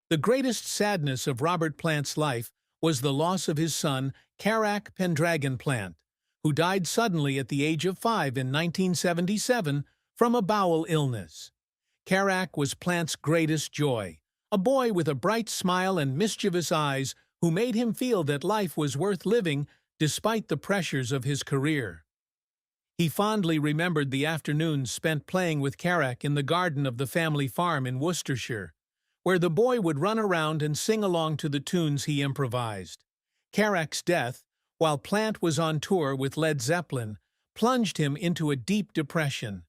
The greatest sadness of Robert Plant's life was the loss of his son, Carac Pendragon Plant, who died suddenly at the age of 5 in 1977 from a bowel illness. Carac was Plant's greatest joy, a boy with a bright smile and mischievous eyes who made him feel that life was worth living despite the pressures of his career. He fondly remembered the afternoons spent playing with Carac in the garden of the family farm in Worcestershire, where the boy would run around and sing along to the tunes he improvised. Carac's death, while Plant was on tour with Led Zeppelin, plunged him into a deep depression.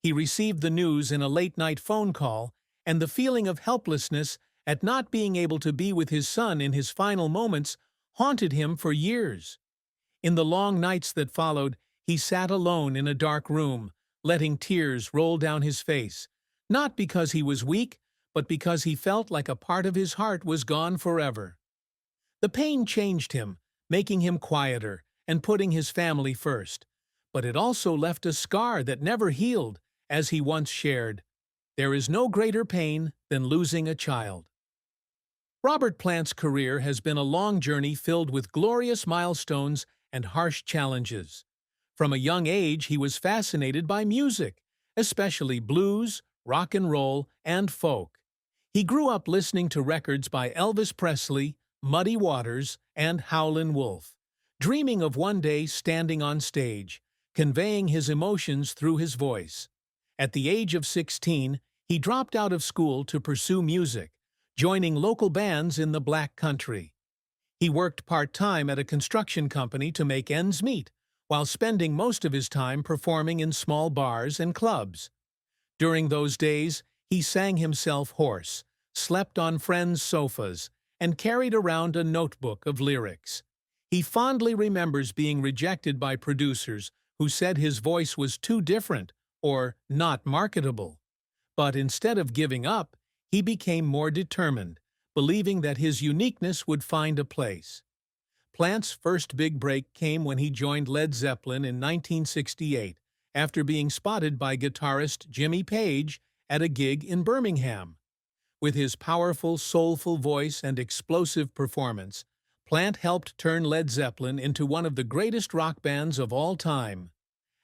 He received the news in a late-night phone call, and the feeling of helplessness at not being able to be with his son in his final moments haunted him for years. In the long nights that followed, he sat alone in a dark room, letting tears roll down his face, not because he was weak, but because he felt like a part of his heart was gone forever. The pain changed him, making him quieter and putting his family first, but it also left a scar that never healed, as he once shared. There is no greater pain than losing a child. Robert Plant's career has been a long journey filled with glorious milestones and harsh challenges. From a young age, he was fascinated by music, especially blues, rock and roll, and folk. He grew up listening to records by Elvis Presley, Muddy Waters, and Howlin' Wolf, dreaming of one day standing on stage, conveying his emotions through his voice. At the age of 16, he dropped out of school to pursue music, joining local bands in the Black Country. He worked part-time at a construction company to make ends meet, while spending most of his time performing in small bars and clubs. During those days, he sang himself hoarse, slept on friends' sofas, and carried around a notebook of lyrics. He fondly remembers being rejected by producers who said his voice was too different or not marketable. But instead of giving up, he became more determined, believing that his uniqueness would find a place. Plant's first big break came when he joined Led Zeppelin in 1968, after being spotted by guitarist Jimmy Page at a gig in Birmingham. With his powerful, soulful voice and explosive performance, Plant helped turn Led Zeppelin into one of the greatest rock bands of all time.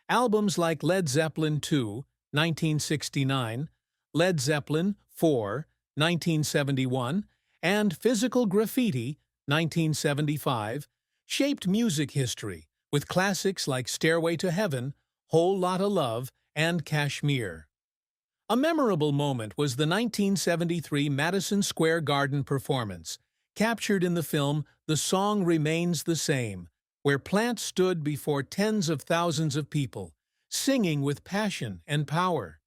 Albums like Led Zeppelin II, 1969, Led Zeppelin IV, 1971, and Physical Graffiti, 1975, shaped music history, with classics like Stairway to Heaven, Whole Lotta Love, and Kashmir. A memorable moment was the 1973 Madison Square Garden performance, captured in the film The Song Remains the Same, where Plant stood before tens of thousands of people, singing with passion and power.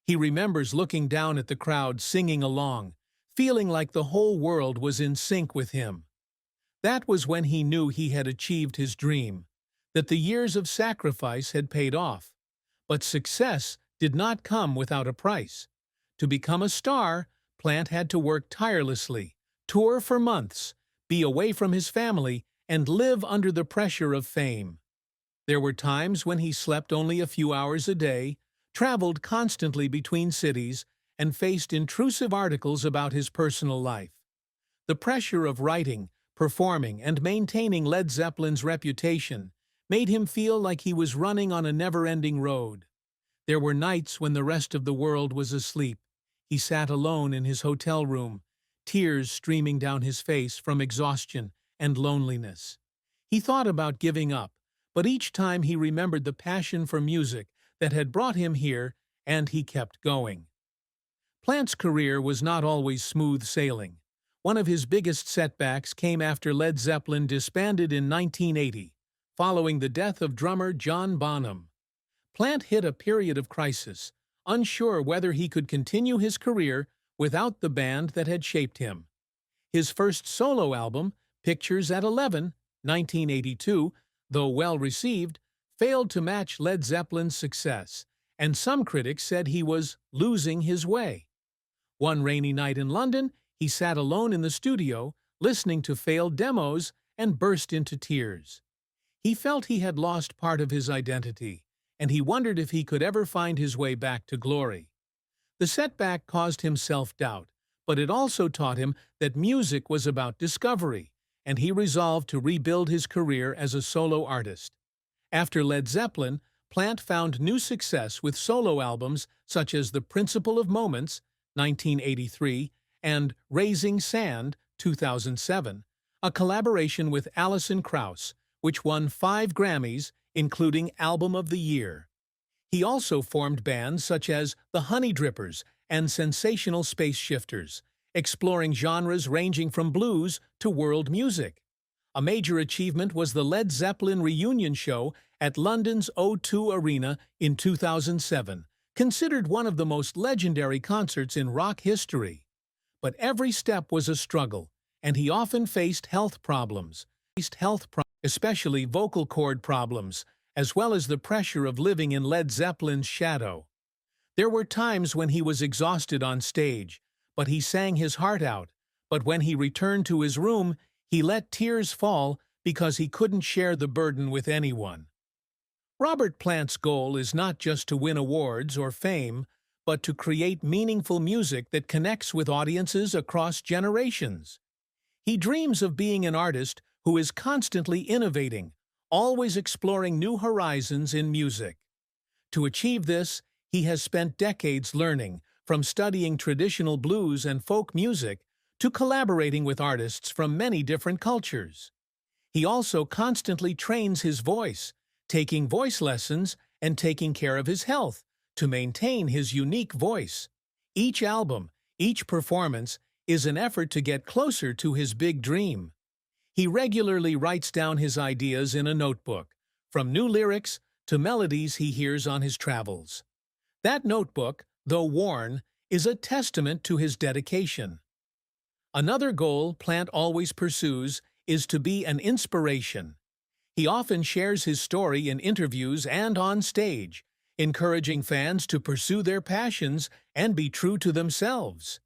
He remembers looking down at the crowd singing along, feeling like the whole world was in sync with him. That was when he knew he had achieved his dream, that the years of sacrifice had paid off. But success did not come without a price. To become a star, Plant had to work tirelessly, tour for months, be away from his family, and live under the pressure of fame. There were times when he slept only a few hours a day, traveled constantly between cities, and faced intrusive articles about his personal life. The pressure of writing, performing, and maintaining Led Zeppelin's reputation made him feel like he was running on a never-ending road. There were nights when the rest of the world was asleep. He sat alone in his hotel room, tears streaming down his face from exhaustion and loneliness. He thought about giving up, but each time he remembered the passion for music that had brought him here, and he kept going. Plant's career was not always smooth sailing. One of his biggest setbacks came after Led Zeppelin disbanded in 1980, following the death of drummer John Bonham. Plant hit a period of crisis, unsure whether he could continue his career without the band that had shaped him. His first solo album, Pictures at 11, 1982, though well-received, failed to match Led Zeppelin's success, and some critics said he was losing his way. One rainy night in London, he sat alone in the studio, listening to failed demos, and burst into tears. He felt he had lost part of his identity, and he wondered if he could ever find his way back to glory. The setback caused him self-doubt, But it also taught him that music was about discovery, and he resolved to rebuild his career as a solo artist. After Led Zeppelin, Plant found new success with solo albums such as The Principle of Moments, 1983, and Raising Sand, 2007, a collaboration with Alison Krauss, which won 5 Grammys, including Album of the Year. He also formed bands such as the Honey Drippers and Sensational Space Shifters, exploring genres ranging from blues to world music. A major achievement was the Led Zeppelin reunion show at London's O2 Arena in 2007, considered one of the most legendary concerts in rock history. But every step was a struggle, and he often faced health problems, especially vocal cord problems, as well as the pressure of living in Led Zeppelin's shadow. There were times when he was exhausted on stage, but he sang his heart out. But when he returned to his room, he let tears fall because he couldn't share the burden with anyone. Robert Plant's goal is not just to win awards or fame, but to create meaningful music that connects with audiences across generations. He dreams of being an artist who is constantly innovating, always exploring new horizons in music. To achieve this, he has spent decades learning, from studying traditional blues and folk music to collaborating with artists from many different cultures. He also constantly trains his voice, taking voice lessons and taking care of his health to maintain his unique voice. Each album, each performance, is an effort to get closer to his big dream. He regularly writes down his ideas in a notebook, from new lyrics to melodies he hears on his travels. That notebook, though worn, is a testament to his dedication. Another goal Plant always pursues is to be an inspiration. He often shares his story in interviews and on stage, encouraging fans to pursue their passions and be true to themselves.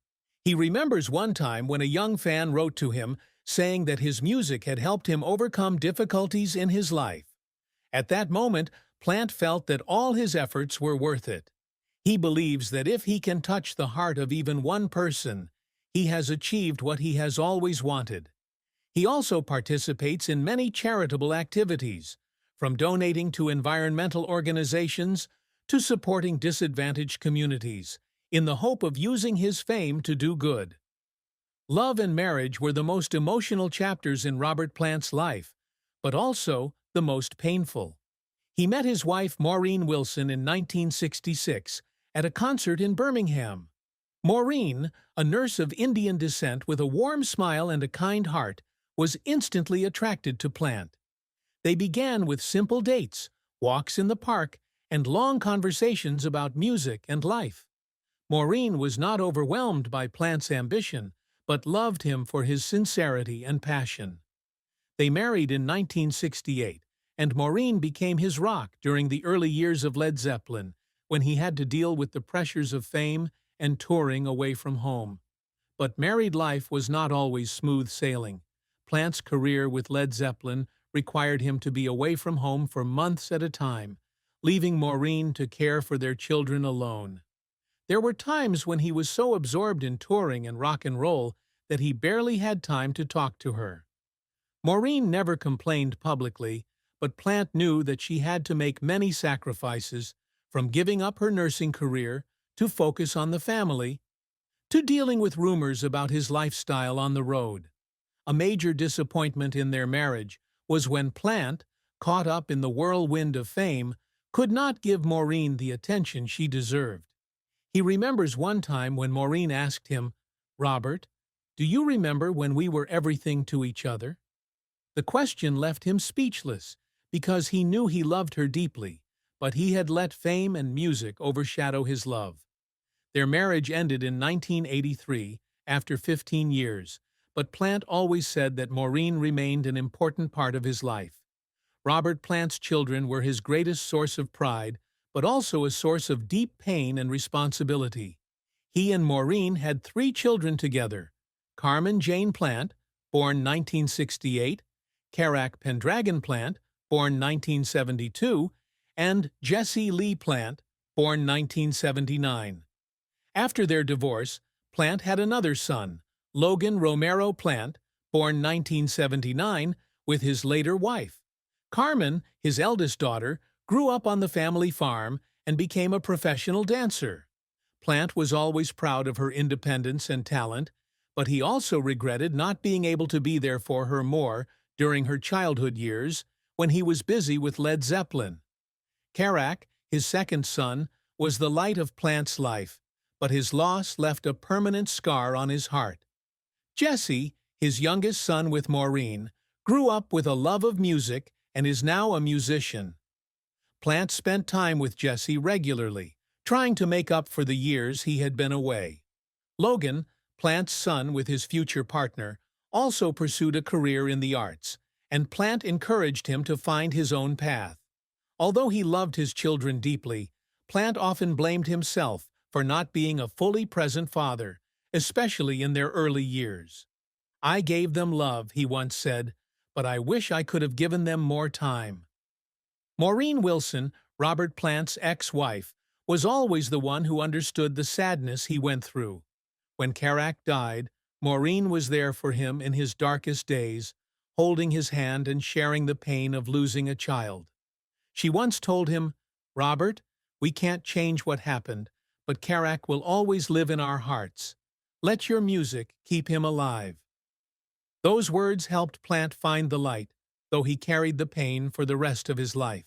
He remembers one time when a young fan wrote to him saying that his music had helped him overcome difficulties in his life. At that moment, Plant felt that all his efforts were worth it. He believes that if he can touch the heart of even one person, he has achieved what he has always wanted. He also participates in many charitable activities, from donating to environmental organizations to supporting disadvantaged communities, in the hope of using his fame to do good. Love and marriage were the most emotional chapters in Robert Plant's life, but also the most painful. He met his wife Maureen Wilson in 1966 at a concert in Birmingham. Maureen, a nurse of Indian descent with a warm smile and a kind heart, was instantly attracted to Plant. They began with simple dates, walks in the park, and long conversations about music and life. Maureen was not overwhelmed by Plant's ambition, but loved him for his sincerity and passion. They married in 1968, and Maureen became his rock during the early years of Led Zeppelin, when he had to deal with the pressures of fame and touring away from home. But married life was not always smooth sailing. Plant's career with Led Zeppelin required him to be away from home for months at a time, leaving Maureen to care for their children alone. There were times when he was so absorbed in touring and rock and roll that he barely had time to talk to her. Maureen never complained publicly, but Plant knew that she had to make many sacrifices, from giving up her nursing career to focus on the family, to dealing with rumors about his lifestyle on the road. A major disappointment in their marriage was when Plant, caught up in the whirlwind of fame, could not give Maureen the attention she deserved. He remembers one time when Maureen asked him, "Robert, do you remember when we were everything to each other?" The question left him speechless, because he knew he loved her deeply, but he had let fame and music overshadow his love. Their marriage ended in 1983, after 15 years, but Plant always said that Maureen remained an important part of his life. Robert Plant's children were his greatest source of pride, but also a source of deep pain and responsibility. He and Maureen had 3 children together: Carmen Jane Plant, born 1968, Carrack Pendragon Plant, born 1972, and Jessie Lee Plant, born 1979. After their divorce, Plant had another son, Logan Romero Plant, born 1979, with his later wife. Carmen, his eldest daughter, grew up on the family farm and became a professional dancer. Plant was always proud of her independence and talent, but he also regretted not being able to be there for her more during her childhood years when he was busy with Led Zeppelin. Kerouac, his second son, was the light of Plant's life, but his loss left a permanent scar on his heart. Jesse, his youngest son with Maureen, grew up with a love of music and is now a musician. Plant spent time with Jesse regularly, trying to make up for the years he had been away. Logan, Plant's son with his future partner, also pursued a career in the arts, and Plant encouraged him to find his own path. Although he loved his children deeply, Plant often blamed himself for not being a fully present father, especially in their early years. "I gave them love," he once said, "but I wish I could have given them more time." Maureen Wilson, Robert Plant's ex-wife, was always the one who understood the sadness he went through. When Kerouac died, Maureen was there for him in his darkest days, holding his hand and sharing the pain of losing a child. She once told him, "Robert, we can't change what happened, but Kerouac will always live in our hearts. Let your music keep him alive." Those words helped Plant find the light, though he carried the pain for the rest of his life.